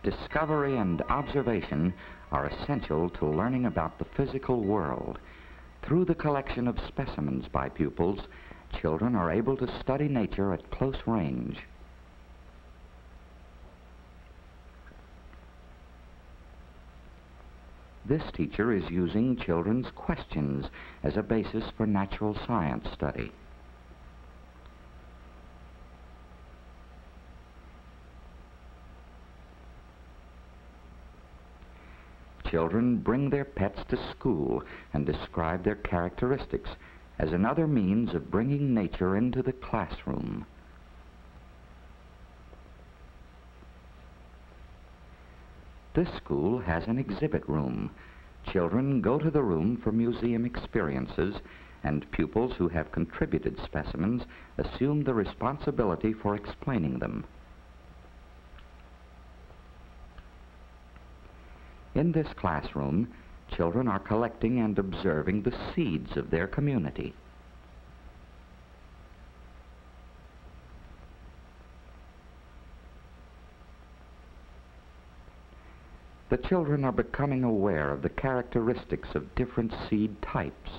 Discovery and observation are essential to learning about the physical world. Through the collection of specimens by pupils, children are able to study nature at close range. This teacher is using children's questions as a basis for natural science study. Children bring their pets to school and describe their characteristics as another means of bringing nature into the classroom. This school has an exhibit room. Children go to the room for museum experiences, and pupils who have contributed specimens assume the responsibility for explaining them. In this classroom, children are collecting and observing the seeds of their community. The children are becoming aware of the characteristics of different seed types.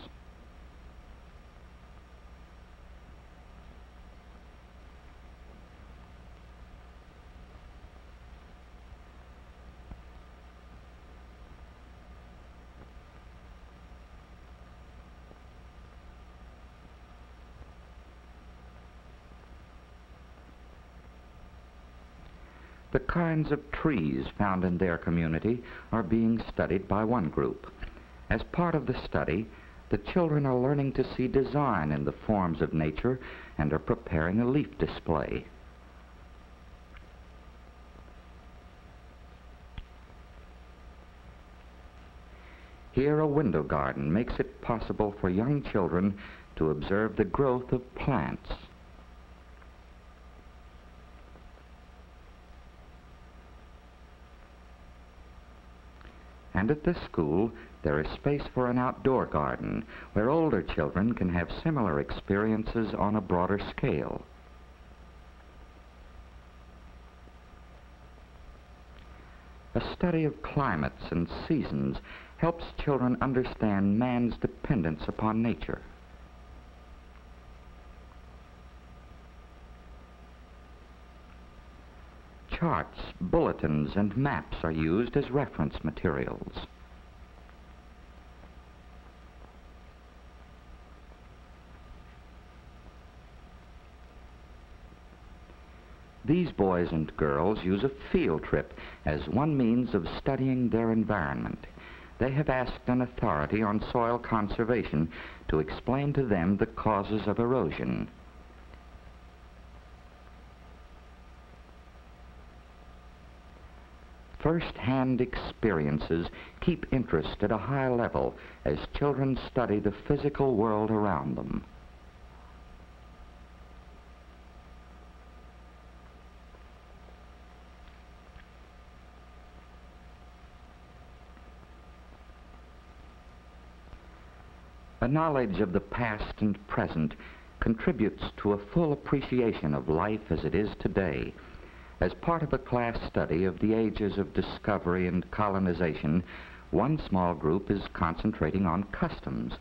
The kinds of trees found in their community are being studied by one group. As part of the study, the children are learning to see design in the forms of nature and are preparing a leaf display. Here, a window garden makes it possible for young children to observe the growth of plants. And at this school, there is space for an outdoor garden where older children can have similar experiences on a broader scale. A study of climates and seasons helps children understand man's dependence upon nature. Charts, bulletins, and maps are used as reference materials. These boys and girls use a field trip as one means of studying their environment. They have asked an authority on soil conservation to explain to them the causes of erosion. First-hand experiences keep interest at a high level as children study the physical world around them. A knowledge of the past and present contributes to a full appreciation of life as it is today. As part of a class study of the ages of discovery and colonization, one small group is concentrating on customs.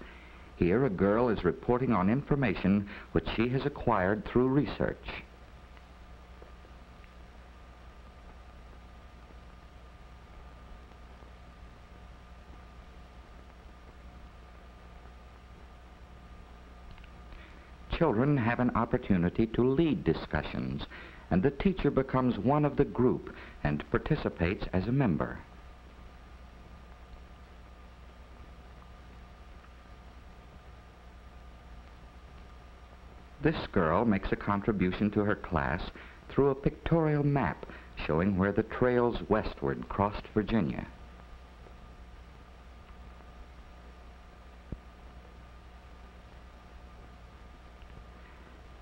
Here, a girl is reporting on information which she has acquired through research. Children have an opportunity to lead discussions, and the teacher becomes one of the group and participates as a member. This girl makes a contribution to her class through a pictorial map showing where the trails westward crossed Virginia.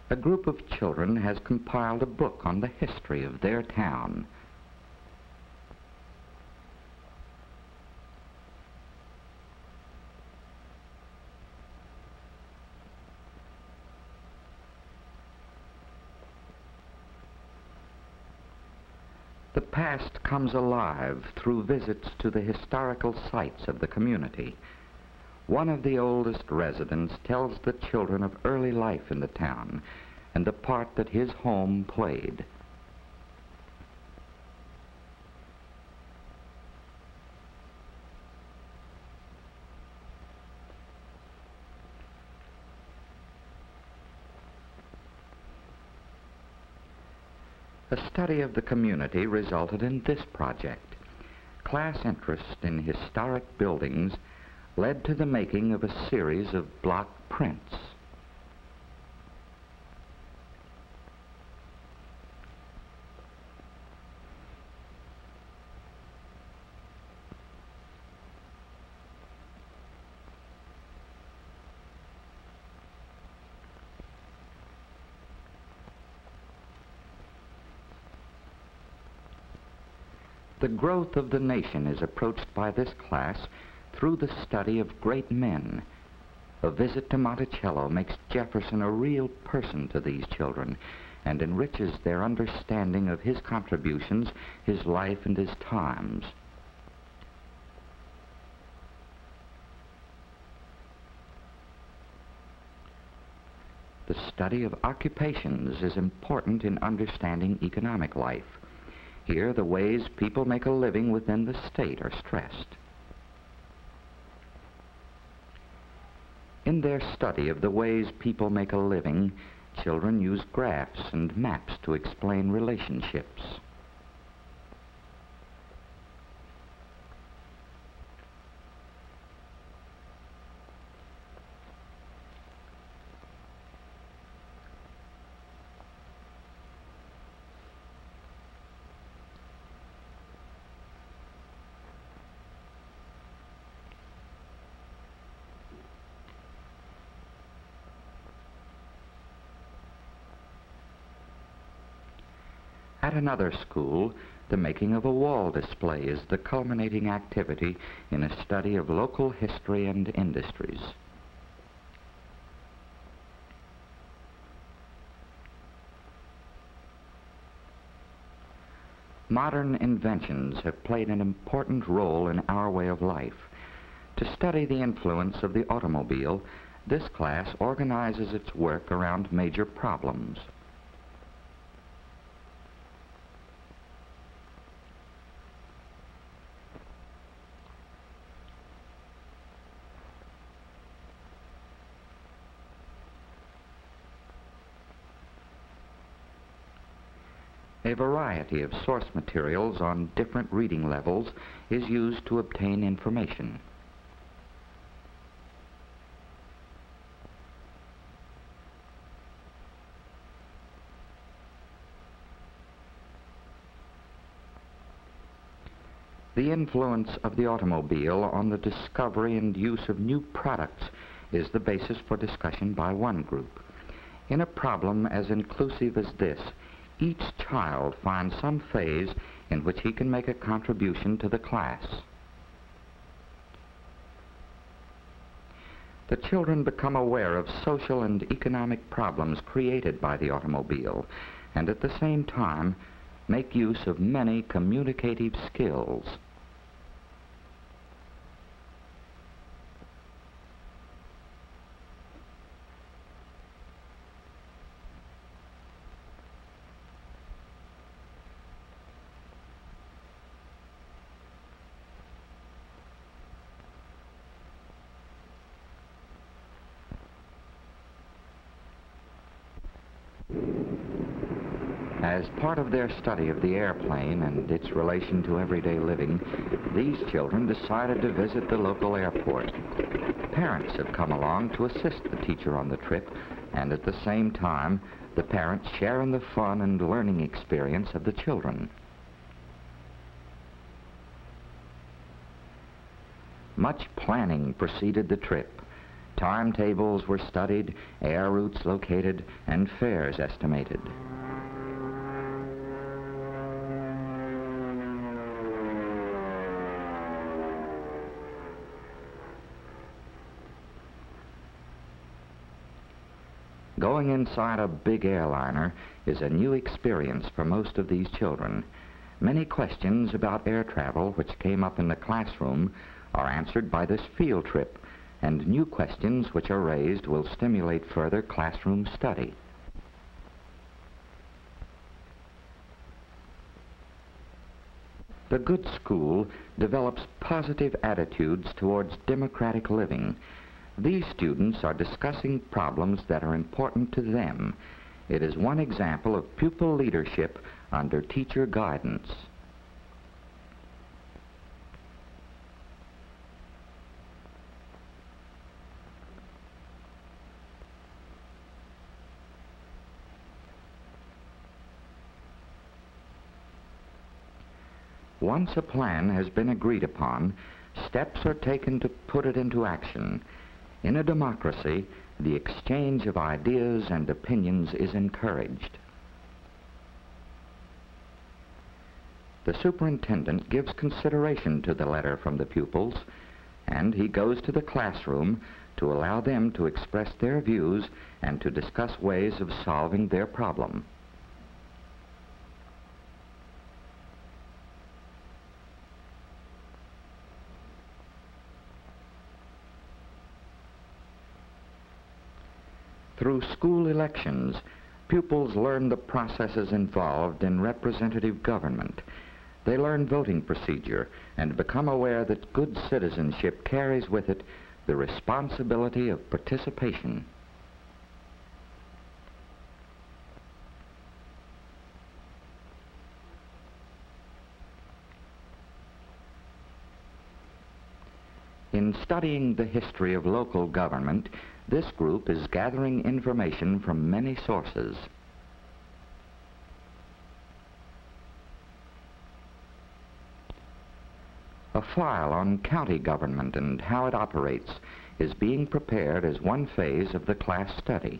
A group of children has compiled a book on the history of their town. The past comes alive through visits to the historical sites of the community. One of the oldest residents tells the children of early life in the town and the part that his home played. A study of the community resulted in this project. Class interest in historic buildings led to the making of a series of block prints. The growth of the nation is approached by this class through the study of great men. A visit to Monticello makes Jefferson a real person to these children and enriches their understanding of his contributions, his life, and his times. The study of occupations is important in understanding economic life. Here, the ways people make a living within the state are stressed. In their study of the ways people make a living, children use graphs and maps to explain relationships. At another school, the making of a wall display is the culminating activity in a study of local history and industries. Modern inventions have played an important role in our way of life. To study the influence of the automobile, this class organizes its work around major problems. A variety of source materials on different reading levels is used to obtain information. The influence of the automobile on the discovery and use of new products is the basis for discussion by one group. In a problem as inclusive as this, each child finds some phase in which he can make a contribution to the class. The children become aware of social and economic problems created by the automobile, and at the same time make use of many communicative skills. As part of their study of the airplane and its relation to everyday living, these children decided to visit the local airport. Parents have come along to assist the teacher on the trip, and at the same time, the parents share in the fun and learning experience of the children. Much planning preceded the trip. Timetables were studied, air routes located, and fares estimated. Going inside a big airliner is a new experience for most of these children. Many questions about air travel which came up in the classroom are answered by this field trip, and new questions which are raised will stimulate further classroom study. The good school develops positive attitudes towards democratic living. These students are discussing problems that are important to them. It is one example of pupil leadership under teacher guidance. Once a plan has been agreed upon, steps are taken to put it into action. In a democracy, the exchange of ideas and opinions is encouraged. The superintendent gives consideration to the letter from the pupils, and he goes to the classroom to allow them to express their views and to discuss ways of solving their problem. Through school elections, pupils learn the processes involved in representative government. They learn voting procedure and become aware that good citizenship carries with it the responsibility of participation. In studying the history of local government, this group is gathering information from many sources. A file on county government and how it operates is being prepared as one phase of the class study.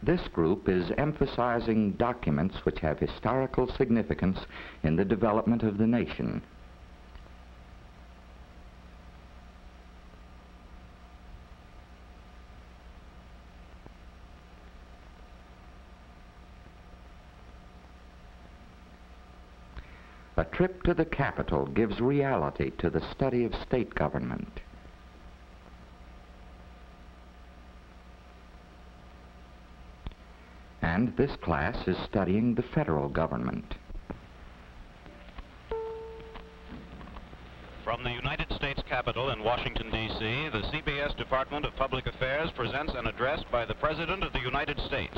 This group is emphasizing documents which have historical significance in the development of the nation. A trip to the capital gives reality to the study of state government. And this class is studying the federal government. From the United States Capitol in Washington, D.C., the CBS Department of Public Affairs presents an address by the President of the United States.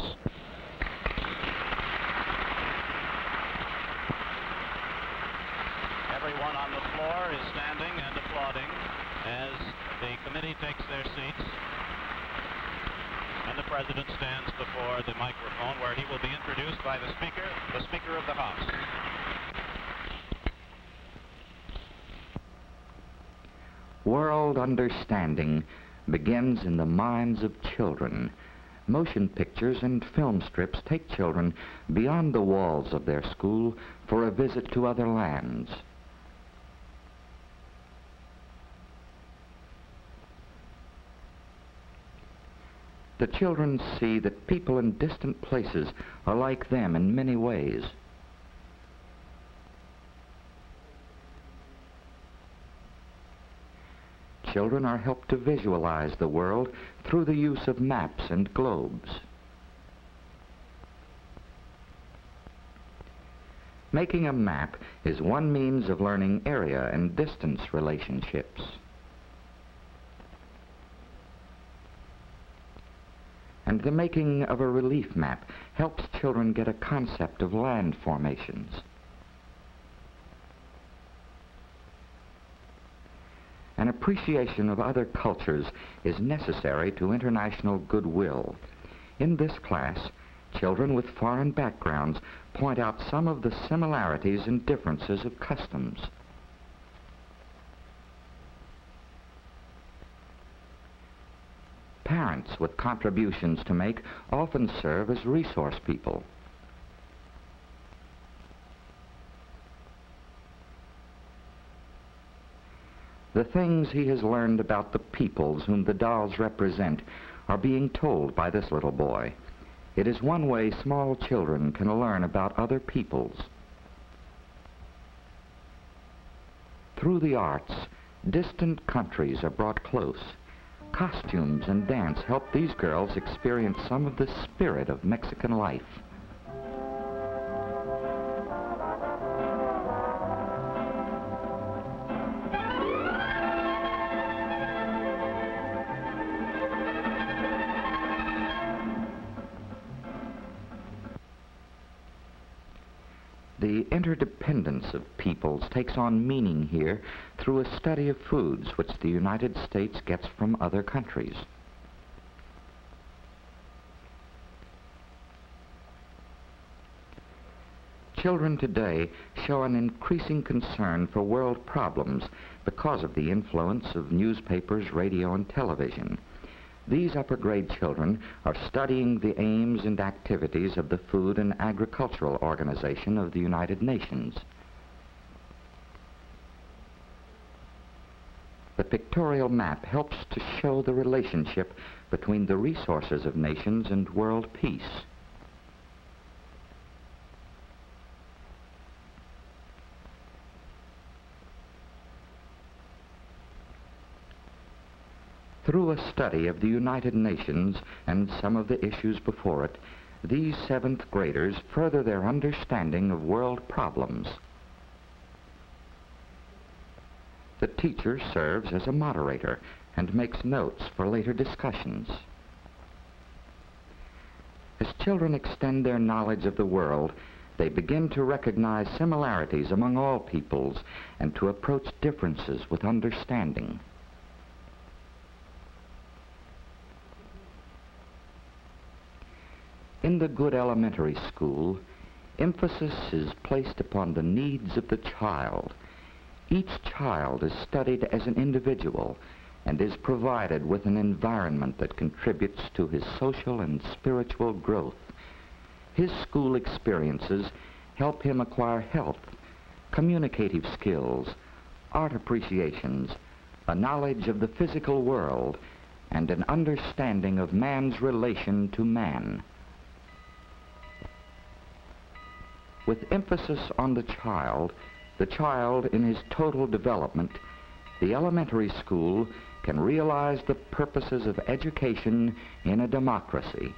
Everyone on the floor is standing and applauding as the committee takes their seats. And the President stands before the microphone where he will be introduced by the Speaker of the House. World understanding begins in the minds of children. Motion pictures and film strips take children beyond the walls of their school for a visit to other lands. The children see that people in distant places are like them in many ways. Children are helped to visualize the world through the use of maps and globes. Making a map is one means of learning area and distance relationships. And the making of a relief map helps children get a concept of land formations. An appreciation of other cultures is necessary to international goodwill. In this class, children with foreign backgrounds point out some of the similarities and differences of customs. Parents with contributions to make often serve as resource people. The things he has learned about the peoples whom the dolls represent are being told by this little boy. It is one way small children can learn about other peoples. Through the arts, distant countries are brought close. Costumes and dance help these girls experience some of the spirit of Mexican life. The interdependence of peoples takes on meaning here through a study of foods which the United States gets from other countries. Children today show an increasing concern for world problems because of the influence of newspapers, radio, and television. These upper-grade children are studying the aims and activities of the Food and Agricultural Organization of the United Nations. The pictorial map helps to show the relationship between the resources of nations and world peace. Through a study of the United Nations and some of the issues before it, these seventh graders further their understanding of world problems. The teacher serves as a moderator and makes notes for later discussions. As children extend their knowledge of the world, they begin to recognize similarities among all peoples and to approach differences with understanding. In the good elementary school, emphasis is placed upon the needs of the child. Each child is studied as an individual and is provided with an environment that contributes to his social and spiritual growth. His school experiences help him acquire health, communicative skills, art appreciations, a knowledge of the physical world, and an understanding of man's relation to man. With emphasis on the child in his total development, the elementary school can realize the purposes of education in a democracy.